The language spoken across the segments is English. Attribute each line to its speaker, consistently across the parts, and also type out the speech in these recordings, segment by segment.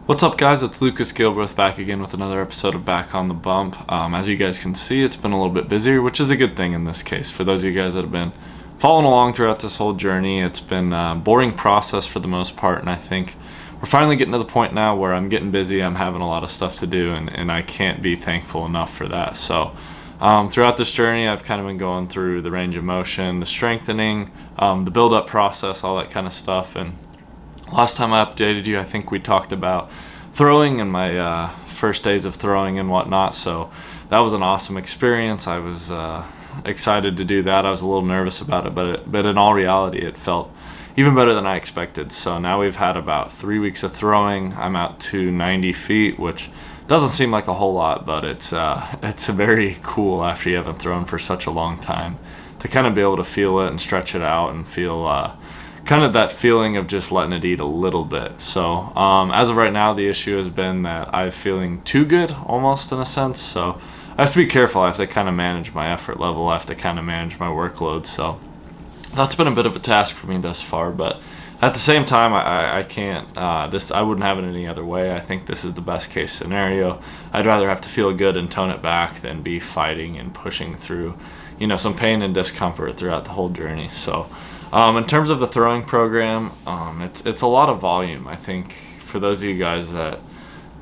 Speaker 1: What's up, guys? It's Lucas Gilbreth back again with another episode of Back on the Bump. As you guys can see, it's been a little bit busier, which is a good thing in this case. For those of you guys that have been following along throughout this whole journey, it's been a boring process for the most part, and I think we're finally getting to the point now where I'm getting busy, I'm having a lot of stuff to do, and I can't be thankful enough for that. So throughout this journey, I've kind of been going through the range of motion, the strengthening, the build-up process, all that kind of stuff, and last time I updated you, I think we talked about throwing and my first days of throwing and whatnot. So that was an awesome experience. I was excited to do that. I was a little nervous about it, but in all reality, it felt even better than I expected. So now we've had about 3 weeks of throwing. I'm out to 90 feet, which doesn't seem like a whole lot, but it's very cool after you haven't thrown for such a long time to kind of be able to feel it and stretch it out and feel kind of that feeling of just letting it eat a little bit. So as of right now, the issue has been that I'm feeling too good almost in a sense. So I have to be careful. I have to kind of manage my effort level. I have to kind of manage my workload. So that's been a bit of a task for me thus far. But at the same time, I can't. I wouldn't have it any other way. I think this is the best case scenario. I'd rather have to feel good and tone it back than be fighting and pushing through, some pain and discomfort throughout the whole journey. So in terms of the throwing program, it's a lot of volume. I think for those of you guys that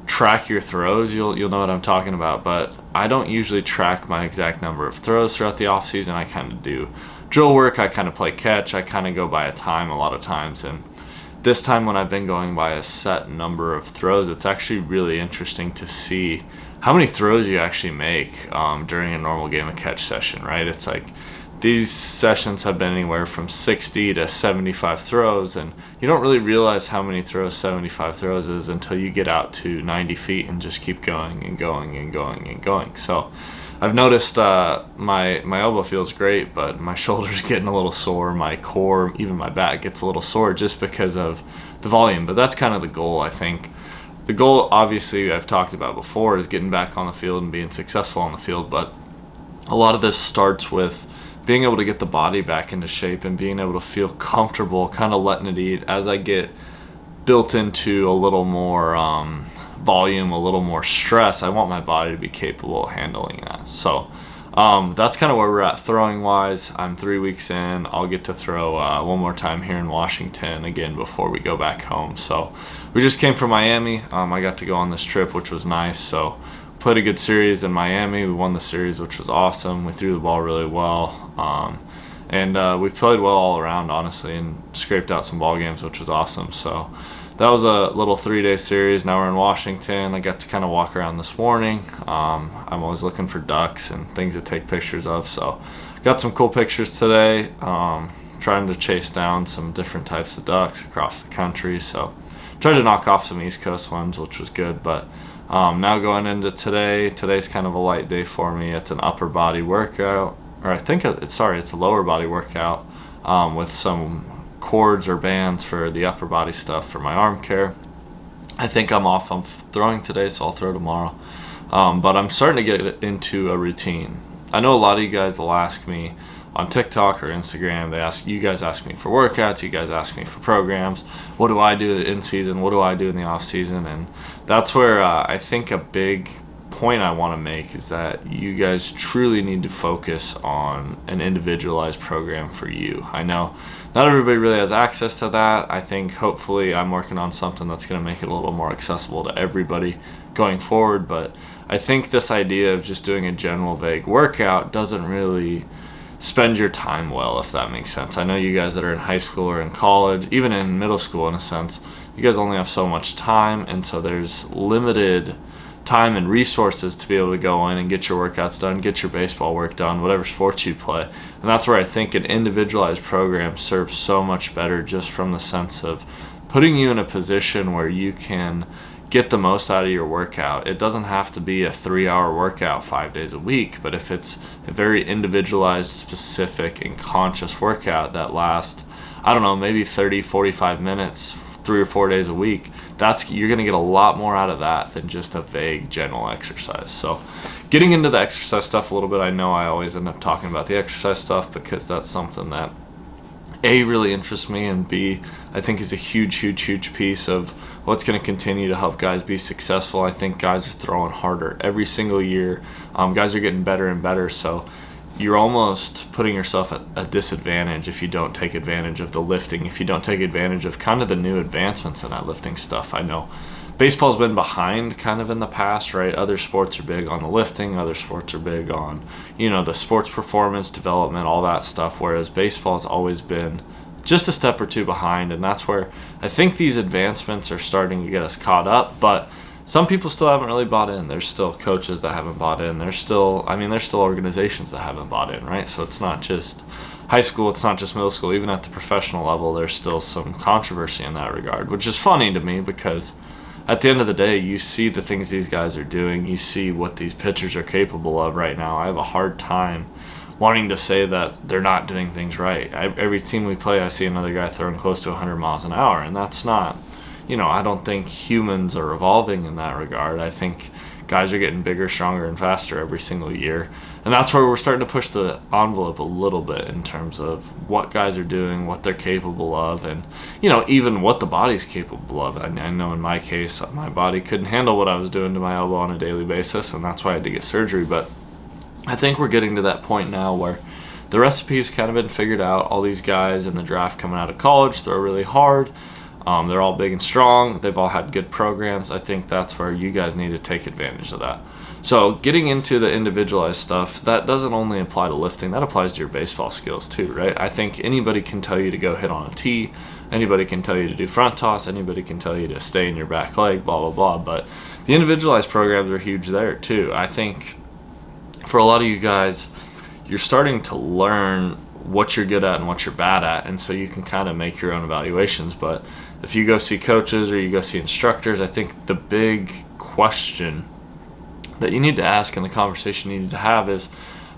Speaker 1: track your throws, you'll know what I'm talking about. But I don't usually track my exact number of throws throughout the off season. I kind of do drill work. I kind of play catch. I kind of go by a time a lot of times. And this time when I've been going by a set number of throws, it's actually really interesting to see how many throws you actually make during a normal game of catch session, right? It's like these sessions have been anywhere from 60 to 75 throws, and you don't really realize how many throws 75 throws is until you get out to 90 feet and just keep going and going and going and going. So I've noticed my elbow feels great, but my shoulder's getting a little sore, my core, even my back gets a little sore just because of the volume. But that's kind of the goal, I think. The goal, obviously, I've talked about before, is getting back on the field and being successful on the field, but a lot of this starts with being able to get the body back into shape and being able to feel comfortable, kind of letting it eat. As I get built into a little more volume, a little more stress, I want my body to be capable of handling that. So that's kind of where we're at throwing wise. I'm 3 weeks in. I'll get to throw one more time here in Washington again before we go back home. So we just came from Miami. I got to go on this trip, which was nice. So played a good series in Miami. We won the series, which was awesome. We threw the ball really well. And we played well all around, honestly, and scraped out some ball games, which was awesome. So that was a little 3-day series. Now we're in Washington. I got to kind of walk around this morning. I'm always looking for ducks and things to take pictures of. So got some cool pictures today. Trying to chase down some different types of ducks across the country. So tried to knock off some East Coast ones, which was good. But now going into today's kind of a light day for me. It's an upper body workout, or I think it's a lower body workout with some cords or bands for the upper body stuff for my arm care. I think I'm off on throwing today, so I'll throw tomorrow. But I'm starting to get into a routine. I know a lot of you guys will ask me on TikTok or Instagram, you guys ask me for workouts, you guys ask me for programs. What do I do in season? What do I do in the off season? And that's where I think a big point I want to make is that you guys truly need to focus on an individualized program for you. I know not everybody really has access to that. I think hopefully I'm working on something that's going to make it a little more accessible to everybody going forward. But I think this idea of just doing a general vague workout doesn't really spend your time well, if that makes sense. I know you guys that are in high school or in college, even in middle school in a sense, you guys only have so much time, and so there's limited time and resources to be able to go in and get your workouts done, get your baseball work done, whatever sports you play. And that's where I think an individualized program serves so much better, just from the sense of putting you in a position where you can get the most out of your workout. It doesn't have to be a 3-hour workout 5 days a week, but if it's a very individualized, specific, and conscious workout that lasts, maybe 30, 45 minutes, 3 or 4 days a week, you're going to get a lot more out of that than just a vague general exercise. So getting into the exercise stuff a little bit, I know I always end up talking about the exercise stuff because that's something that A, really interests me, and B, I think is a huge piece of what's going to continue to help guys be successful. I think guys are throwing harder every single year. Guys are getting better and better, so you're almost putting yourself at a disadvantage if you don't take advantage of the lifting, if you don't take advantage of kind of the new advancements in that lifting stuff. I know baseball's been behind kind of in the past, right? Other sports are big on the lifting, other sports are big on, the sports performance development, all that stuff, whereas baseball's always been just a step or two behind, and that's where I think these advancements are starting to get us caught up, but some people still haven't really bought in. There's still coaches that haven't bought in. There's still organizations that haven't bought in, right? So it's not just high school, it's not just middle school. Even at the professional level, there's still some controversy in that regard, which is funny to me because at the end of the day, you see the things these guys are doing. You see what these pitchers are capable of right now. I have a hard time wanting to say that they're not doing things right. Every team we play, I see another guy throwing close to 100 miles an hour, and that's not... I don't think humans are evolving in that regard. I think guys are getting bigger, stronger, and faster every single year. And that's where we're starting to push the envelope a little bit in terms of what guys are doing, what they're capable of, and, even what the body's capable of. I know in my case, my body couldn't handle what I was doing to my elbow on a daily basis, and that's why I had to get surgery. But I think we're getting to that point now where the recipe's kind of been figured out. All these guys in the draft coming out of college throw really hard. They're all big and strong. They've all had good programs. I think that's where you guys need to take advantage of that. So getting into the individualized stuff, that doesn't only apply to lifting. That applies to your baseball skills too, right? I think anybody can tell you to go hit on a tee. Anybody can tell you to do front toss. Anybody can tell you to stay in your back leg, blah, blah, blah. But the individualized programs are huge there too. I think for a lot of you guys, you're starting to learn what you're good at and what you're bad at, and so you can kind of make your own evaluations. But if you go see coaches or you go see instructors, I think the big question that you need to ask and the conversation you need to have is,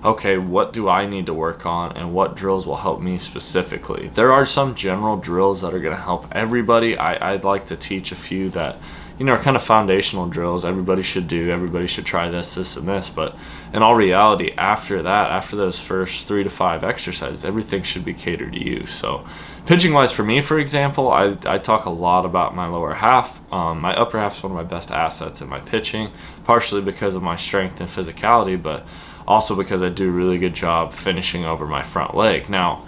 Speaker 1: okay, what do I need to work on and what drills will help me specifically? There are some general drills that are going to help everybody. I'd like to teach a few that are kind of foundational drills everybody should do. Everybody should try this, and this. But in all reality, after that, after those first 3 to 5 exercises, everything should be catered to you. So pitching-wise for me, for example, I talk a lot about my lower half. My upper half is one of my best assets in my pitching, partially because of my strength and physicality, but also because I do a really good job finishing over my front leg. Now,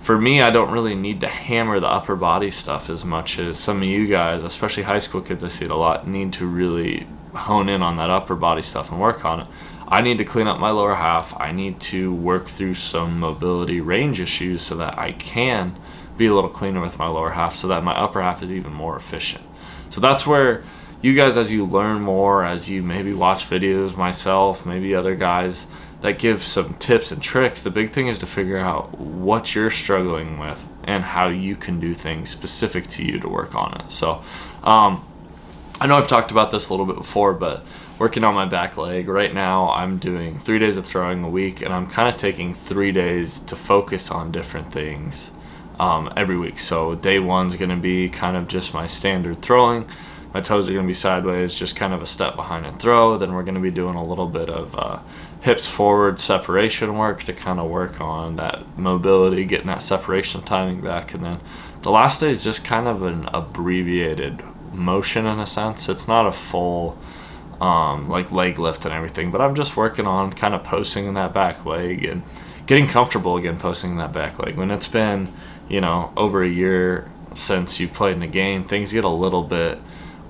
Speaker 1: for me, I don't really need to hammer the upper body stuff as much as some of you guys, especially high school kids, I see it a lot, need to really hone in on that upper body stuff and work on it. I need to clean up my lower half. I need to work through some mobility range issues so that I can be a little cleaner with my lower half so that my upper half is even more efficient. So that's where you guys, as you learn more, as you maybe watch videos, myself, maybe other guys that give some tips and tricks, the big thing is to figure out what you're struggling with and how you can do things specific to you to work on it. So I know I've talked about this a little bit before, but working on my back leg right now, I'm doing 3 days of throwing a week, and I'm kind of taking 3 days to focus on different things every week. So day one's going to be kind of just my standard throwing. My toes are going to be sideways, just kind of a step behind and throw. Then we're going to be doing a little bit of hips forward separation work to kind of work on that mobility, getting that separation timing back. And then the last day is just kind of an abbreviated motion in a sense. It's not a full like leg lift and everything, but I'm just working on kind of posting in that back leg and getting comfortable again posting in that back leg. When it's been, over a year since you've played in a game, things get a little bit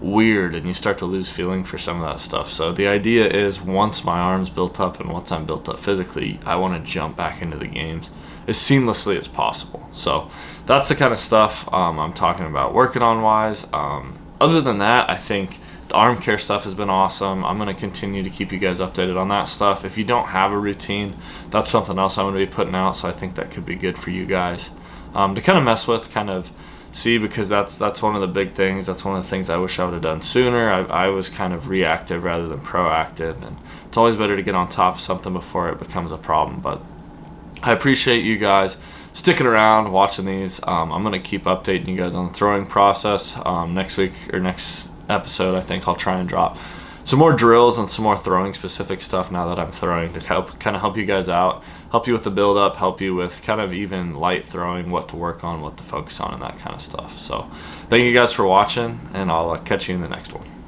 Speaker 1: weird and you start to lose feeling for some of that stuff. So the idea is, once my arm's built up and once I'm built up physically, I want to jump back into the games as seamlessly as possible. So that's the kind of stuff I'm talking about working on wise. Other than that, I think the arm care stuff has been awesome. I'm going to continue to keep you guys updated on that stuff. If you don't have a routine, that's something else I'm going to be putting out, so I think that could be good for you guys to kind of mess with, kind of see, because that's one of the big things. That's one of the things I wish I would have done sooner. I was kind of reactive rather than proactive, and it's always better to get on top of something before it becomes a problem. But I appreciate you guys sticking around, watching these. I'm going to keep updating you guys on the throwing process. Next week or next episode, I think I'll try and drop some more drills and some more throwing specific stuff now that I'm throwing to help you guys out, help you with the build up, help you with kind of even light throwing, what to work on, what to focus on, and that kind of stuff. So thank you guys for watching, and I'll catch you in the next one.